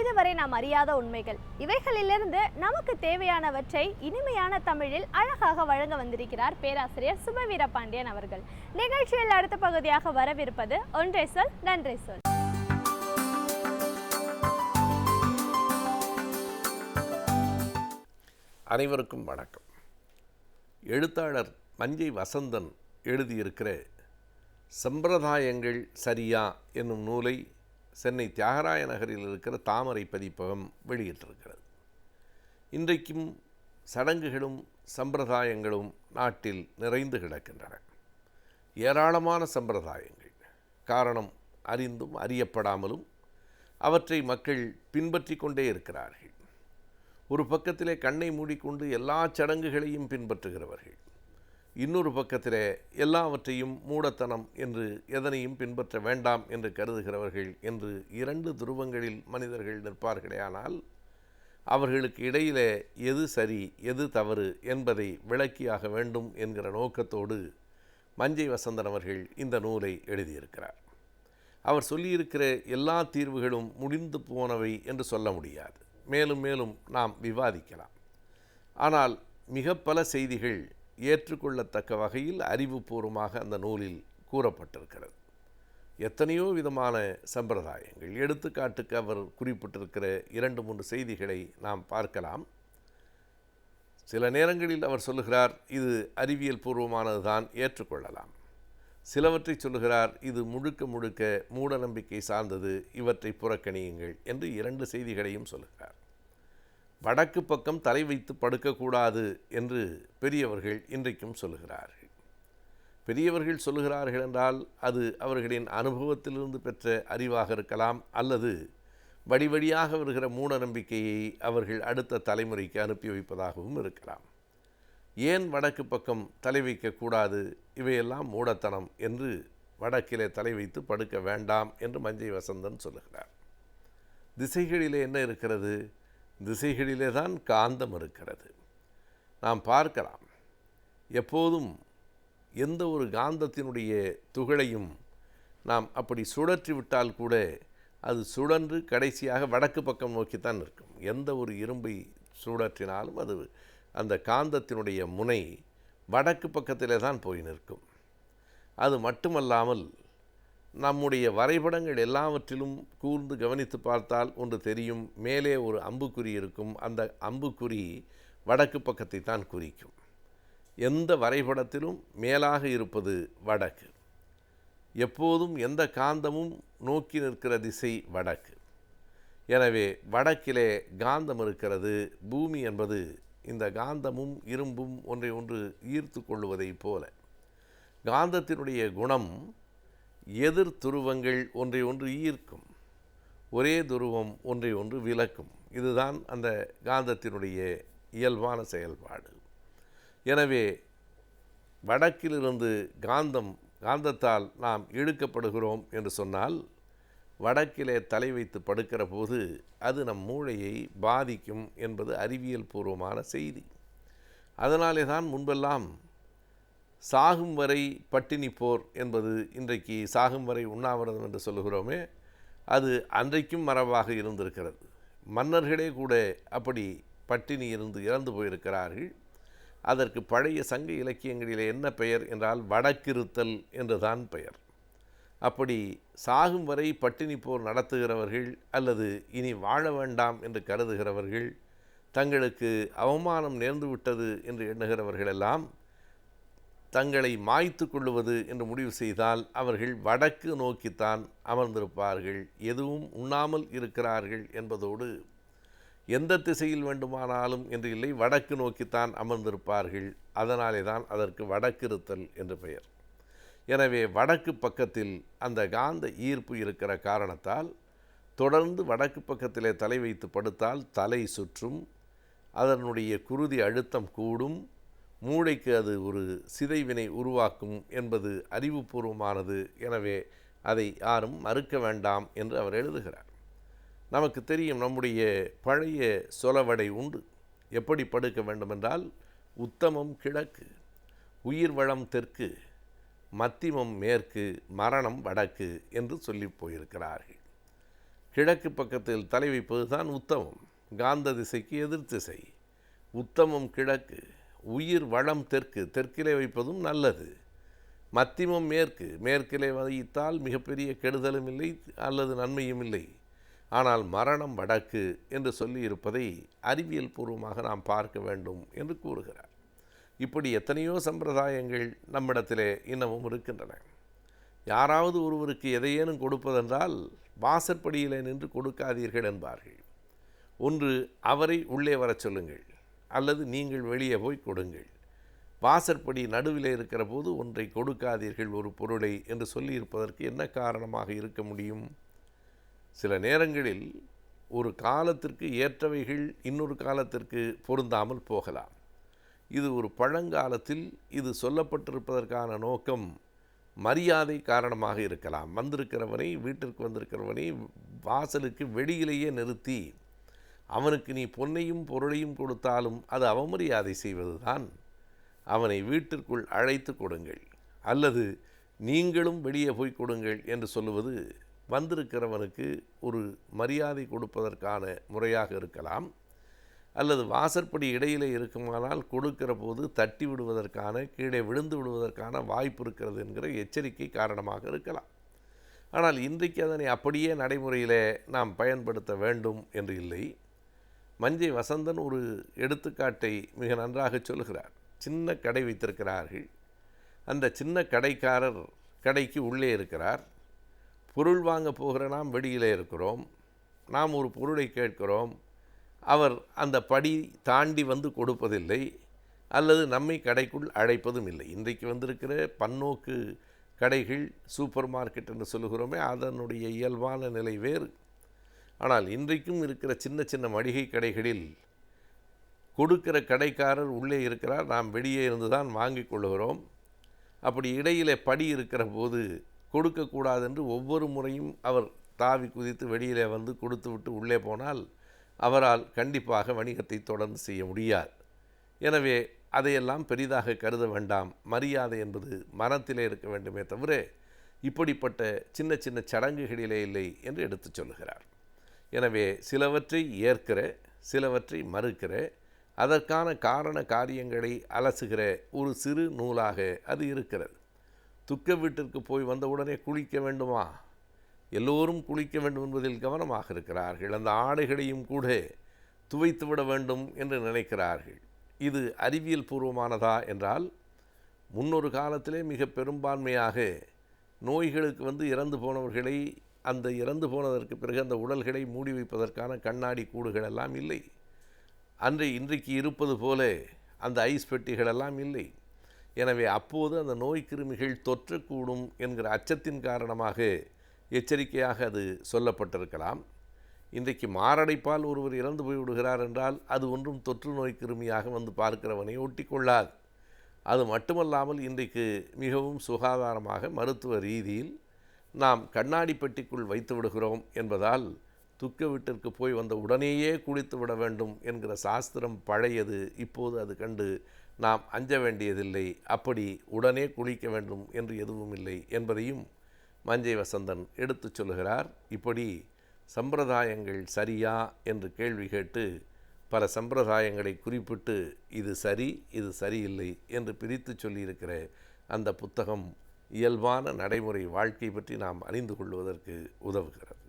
இதுவரை நாம் அறியாத உண்மைகள். இவைகளிலிருந்து நமக்கு தேவையானவற்றை இனிமையான தமிழில் அழகாக வழங்க வந்திருக்கிறார் பேராசிரியர் சுபவீரபாண்டியன் அவர்கள். நிகழ்ச்சியில் அடுத்த பகுதியாக வரவிருப்பது ஒன்றை சொல் நன்றி சொல். அனைவருக்கும் வணக்கம். எழுத்தாளர் மஞ்சை வசந்தன் எழுதியிருக்கிற சம்பிரதாயங்கள் சரியா என்னும் நூலை சென்னை தியாகராய நகரில் இருக்கிற தாமரை பதிப்பகம் வெளியிட்டிருக்கிறது. இன்றைக்கும் சடங்குகளும் சம்பிரதாயங்களும் நாட்டில் நிறைந்து கிடக்கின்றன. ஏராளமான சம்பிரதாயங்கள், காரணம் அறிந்தும் அறியப்படாமலும் அவற்றை மக்கள் பின்பற்றி கொண்டே இருக்கிறார்கள். ஒரு பக்கத்திலே கண்ணை மூடிக்கொண்டு எல்லா சடங்குகளையும் பின்பற்றுகிறவர்கள், இன்னொரு பக்கத்திலே எல்லாவற்றையும் மூடத்தனம் என்று எதனையும் பின்பற்ற வேண்டாம் என்று கருதுகிறவர்கள் என்று இரண்டு துருவங்களில் மனிதர்கள் நிற்பார்களே. ஆனால் அவர்களுக்கு இடையிலே எது சரி எது தவறு என்பதை விளக்கியாக வேண்டும் என்கிற நோக்கத்தோடு மஞ்சை வசந்தன் அவர்கள் இந்த நூலை எழுதியிருக்கிறார். அவர் சொல்லியிருக்கிற எல்லா தீர்வுகளும் முடிந்து போனவை என்று சொல்ல முடியாது. மேலும் மேலும் நாம் விவாதிக்கலாம். ஆனால் மிக பல செய்திகள் ஏற்றுக்கொள்ளத்தக்க வகையில் அறிவுபூர்வமாக அந்த நூலில் கூறப்பட்டிருக்கிறது. எத்தனையோ விதமான சம்பிரதாயங்கள், எடுத்துக்காட்டுக்கு அவர் குறிப்பிட்டிருக்கிற 2-3 செய்திகளை நாம் பார்க்கலாம். சில நேரங்களில் அவர் சொல்லுகிறார் இது அறிவியல் பூர்வமானது தான், ஏற்றுக்கொள்ளலாம். சிலவற்றை சொல்லுகிறார் இது முழுக்க முழுக்க மூட நம்பிக்கை சார்ந்தது, இவற்றை புறக்கணியுங்கள் என்று 2 செய்திகளையும் சொல்லுகிறார். வடக்கு பக்கம் தலை வைத்து படுக்கக்கூடாது என்று பெரியவர்கள் இன்றைக்கும் சொல்லுகிறார்கள். பெரியவர்கள் சொல்லுகிறார்கள் என்றால் அது அவர்களின் அனுபவத்திலிருந்து பெற்ற அறிவாக இருக்கலாம், அல்லது வழி வழியாக வருகிற மூட நம்பிக்கையை அவர்கள் அடுத்த தலைமுறைக்கு அனுப்பி வைப்பதாகவும் இருக்கலாம். ஏன் வடக்கு பக்கம் தலை வைக்கக்கூடாது, இவையெல்லாம் மூடத்தனம் என்று வடக்கிலே தலை வைத்து படுக்க வேண்டாம் என்று மஞ்சை வசந்தன் சொல்லுகிறார். திசைகளிலே என்ன இருக்கிறது? திசைகளிலே தான் காந்தம் இருக்கிறது. நாம் பார்க்கலாம், எப்போதும் எந்த ஒரு காந்தத்தினுடைய துகளையும் நாம் அப்படி சுழற்றி விட்டால் கூட அது சுழன்று கடைசியாக வடக்கு பக்கம் நோக்கித்தான் இருக்கும். எந்த ஒரு இரும்பை சுழற்றினாலும் அது அந்த காந்தத்தினுடைய முனை வடக்கு பக்கத்திலே தான் போய் நிற்கும். அது மட்டுமல்லாமல் நம்முடைய வரைபடங்கள் எல்லாவற்றிலும் கூர்ந்து கவனித்து பார்த்தால் ஒன்று தெரியும், மேலே ஒரு அம்புக்குறி இருக்கும். அந்த அம்புக்குறி வடக்கு பக்கத்தை தான் குறிக்கும். எந்த வரைபடத்திலும் மேலாக இருப்பது வடக்கு. எப்போதும் எந்த காந்தமும் நோக்கி நிற்கிற திசை வடக்கு. எனவே வடக்கிலே காந்தம் இருக்கிறது. பூமி என்பது இந்த காந்தமும் இரும்பும் ஒன்றை ஒன்று ஈர்த்து கொள்வதைப் போல. காந்தத்தினுடைய குணம் எதிர் துருவங்கள் ஒன்றை ஒன்று ஈர்க்கும், ஒரே துருவம் ஒன்றை ஒன்று விலக்கும். இதுதான் அந்த காந்தத்தினுடைய இயல்பான செயல்பாடு. எனவே வடக்கிலிருந்து காந்தத்தால் நாம் இழுக்கப்படுகிறோம் என்று சொன்னால் வடக்கிலே தலை வைத்து படுக்கிற போது அது நம் மூளையை பாதிக்கும் என்பது அறிவியல் பூர்வமான செய்தி. அதனாலே தான் முன்பெல்லாம் சாகும் வரை பட்டினி போர் என்பது இன்றைக்கு சாகும் வரை உண்ணாவிரதம் என்று சொல்லுகிறோமே, அது அன்றைக்கும் மரபாக இருந்திருக்கிறது. மன்னர்களே கூட அப்படி பட்டினி இருந்து இறந்து போயிருக்கிறார்கள். அதற்கு பழைய சங்க இலக்கியங்களிலே என்ன பெயர் என்றால் வடக்கிருத்தல் என்றுதான் பெயர். அப்படி சாகும் வரை பட்டினி போர் நடத்துகிறவர்கள் அல்லது இனி வாழ வேண்டாம் என்று கருதுகிறவர்கள், தங்களுக்கு அவமானம் நேர்ந்துவிட்டது என்று எண்ணுகிறவர்களெல்லாம் தங்களை மாய்த்து கொள்ளுவது என்று முடிவு செய்தால் அவர்கள் வடக்கு நோக்கித்தான் அமர்ந்திருப்பார்கள். எதுவும் உண்ணாமல் இருக்கிறார்கள் என்பதோடு எந்த திசையில் வேண்டுமானாலும் என்று இல்லை, வடக்கு நோக்கித்தான் அமர்ந்திருப்பார்கள். அதனாலே தான் அதற்கு வடக்கிருத்தல் என்று பெயர். எனவே வடக்கு பக்கத்தில் அந்த காந்த ஈர்ப்பு இருக்கிற காரணத்தால் தொடர்ந்து வடக்கு பக்கத்திலே தலை வைத்து படுத்தால் தலை சுற்றும், அதனுடைய குருதி அழுத்தம் கூடும், மூளைக்கு அது ஒரு சிதைவினை உருவாக்கும் என்பது அறிவுபூர்வமானது. எனவே அதை யாரும் மறுக்க வேண்டாம் என்று அவர் எழுதுகிறார். நமக்கு தெரியும், நம்முடைய பழைய சொலவடை உண்டு. எப்படி படுக்க வேண்டுமென்றால் உத்தமம் கிழக்கு, உயிர் வளம் தெற்கு, மத்திமம் மேற்கு, மரணம் வடக்கு என்று சொல்லி போயிருக்கிறார்கள். கிழக்கு பக்கத்தில் தலை வைப்பது தான் உத்தமம். காந்த திசைக்கு எதிர் திசை. உத்தமம் கிழக்கு, உயிர் வளம் தெற்கு, தெற்கிலே வைப்பதும் நல்லது. மத்திமம் மேற்கு, மேற்கிலே வைத்தால் மிகப்பெரிய கெடுதலும் இல்லை அல்லது நன்மையும் இல்லை. ஆனால் மரணம் வடக்கு என்று சொல்லி இருப்பதை அறிவியல் பூர்வமாக நாம் பார்க்க வேண்டும் என்று கூறுகிறார். இப்படி எத்தனையோ சம்பிரதாயங்கள் நம்மிடத்திலே இன்னமும் இருக்கின்றன. யாராவது ஒருவருக்கு எதையேனும் கொடுப்பதென்றால் வாசற்படியிலே நின்று கொடுக்காதீர்கள் என்பார்கள். ஒன்று அவரை உள்ளே வரச் சொல்லுங்கள், அல்லது நீங்கள் வெளியே போய் கொடுங்கள். வாசற்படி நடுவிலே இருக்கிற போது ஒன்றை கொடுக்காதீர்கள் ஒரு பொருளை என்று சொல்லியிருப்பதற்கு என்ன காரணமாக இருக்க முடியும்? சில நேரங்களில் ஒரு காலத்திற்கு ஏற்றவைகள் இன்னொரு காலத்திற்கு பொருந்தாமல் போகலாம். இது ஒரு பழங்காலத்தில் இது சொல்லப்பட்டிருப்பதற்கான நோக்கம் மரியாதை காரணமாக இருக்கலாம். வந்திருக்கிறவனை, வீட்டிற்கு வந்திருக்கிறவனை வாசலுக்கு வெளியிலேயே நிறுத்தி அவனுக்கு நீ பொன்னையும் பொருளையும் கொடுத்தாலும் அது அவமரியாதை செய்வது தான். அவனை வீட்டிற்குள் அழைத்து கொடுங்கள், அல்லது நீங்களும் வெளியே போய் கொடுங்கள் என்று சொல்லுவது வந்திருக்கிறவனுக்கு ஒரு மரியாதை கொடுப்பதற்கான முறையாக இருக்கலாம். அல்லது வாசற்படி இடையிலே இருக்குமானால் கொடுக்கிற போது தட்டி விடுவதற்கான, கீழே விழுந்து விடுவதற்கான வாய்ப்பு இருக்கிறது என்கிற எச்சரிக்கை காரணமாக இருக்கலாம். ஆனால் இன்றைக்கு அதனை அப்படியே நடைமுறையில் நாம் பயன்படுத்த வேண்டும் என்று இல்லை. மஞ்சை வசந்தன் ஒரு எடுத்துக்காட்டை மிக நன்றாக சொல்கிறார். சின்ன கடை வைத்திருக்கிறார்கள். அந்த சின்ன கடைக்காரர் கடைக்கு உள்ளே இருக்கிறார். பொருள் வாங்க போகிற நாம் வெளியிலே இருக்கிறோம். நாம் ஒரு பொருளை கேட்கிறோம். அவர் அந்த படி தாண்டி வந்து கொடுப்பதில்லை, அல்லது நம்மை கடைக்குள் அழைப்பதும் இல்லை. இன்றைக்கு வந்திருக்கிற பன்னோக்கு கடைகள், சூப்பர் மார்க்கெட் என்று சொல்லுகிறோமே, அதனுடைய இயல்பான நிலை வேறு. ஆனால் இன்றைக்கும் இருக்கிற சின்ன சின்ன மளிகை கடைகளில் கொடுக்கிற கடைக்காரர் உள்ளே இருக்கிறார், நாம் வெளியே இருந்து தான் வாங்கி கொள்ளுகிறோம். அப்படி இடையிலே படி இருக்கிற போது கொடுக்கக்கூடாது என்று ஒவ்வொரு முறையும் அவர் தாவி குதித்து வெளியிலே வந்து கொடுத்து விட்டு உள்ளே போனால் அவரால் கண்டிப்பாக வணிகத்தை தொடர்ந்து செய்ய முடியாது. எனவே அதையெல்லாம் பெரிதாக கருத வேண்டாம். மரியாதை என்பது மனத்திலே இருக்க வேண்டுமே தவிர இப்படிப்பட்ட சின்ன சின்ன சடங்குகளிலே இல்லை என்று எடுத்து சொல்லுகிறார். எனவே சிலவற்றை ஏற்கிற, சிலவற்றை மறுக்கிற, அதற்கான காரண காரியங்களை அலசுகிற ஒரு சிறு நூலாக அது இருக்கிறது. துக்க வீட்டிற்கு போய் வந்தவுடனே குளிக்க வேண்டுமா? எல்லோரும் குளிக்க வேண்டும் என்பதில் கவனமாக இருக்கிறார்கள். அந்த ஆடைகளையும் கூட துவைத்து விட வேண்டும் என்று நினைக்கிறார்கள். இது அறிவியல் பூர்வமானதா என்றால், முன்னொரு காலத்திலே மிக பெரும்பான்மையாக நோய்களுக்கு இறந்து போனவர்களை, அந்த இறந்து போனதற்கு பிறகு அந்த உடல்களை மூடி வைப்பதற்கான கண்ணாடி கூடுகள் எல்லாம் இல்லை. இன்றைக்கு இருப்பது போல அந்த ஐஸ் பெட்டிகளெல்லாம் இல்லை. எனவே அப்போது அந்த நோய் கிருமிகள் தொற்றக்கூடும் என்கிற அச்சத்தின் காரணமாக எச்சரிக்கையாக அது சொல்லப்பட்டிருக்கலாம். இன்றைக்கு மாரடைப்பால் ஒருவர் இறந்து போய்விடுகிறார் என்றால் அது ஒன்றும் தொற்று நோய் கிருமியாக வந்து பார்க்கிறவனை ஒட்டி கொள்ளாது. அது மட்டுமல்லாமல் இன்றைக்கு மிகவும் சுகாதாரமாக மருத்துவ ரீதியில் நாம் கண்ணாடி பெட்டிக்குள் வைத்து விடுகிறோம் என்பதால் துக்க வீட்டிற்கு போய் வந்த உடனேயே குளித்து விட வேண்டும் என்கிற சாஸ்திரம் பழையது. இப்போது அது கண்டு நாம் அஞ்ச வேண்டியதில்லை. அப்படி உடனே குளிக்க வேண்டும் என்று எதுவும் இல்லை என்பதையும் மஞ்சை வசந்தன் எடுத்துச் சொல்கிறார். இப்படி சம்பிரதாயங்கள் சரியா என்று கேள்வி கேட்டு பல சம்பிரதாயங்களை குறிப்பிட்டு இது சரி, இது சரியில்லை என்று பிரித்து சொல்லியிருக்கிற அந்த புத்தகம் இயல்பான நடைமுறை வாழ்க்கை பற்றி நாம் அறிந்து கொள்வதற்கு உதவுகிறது.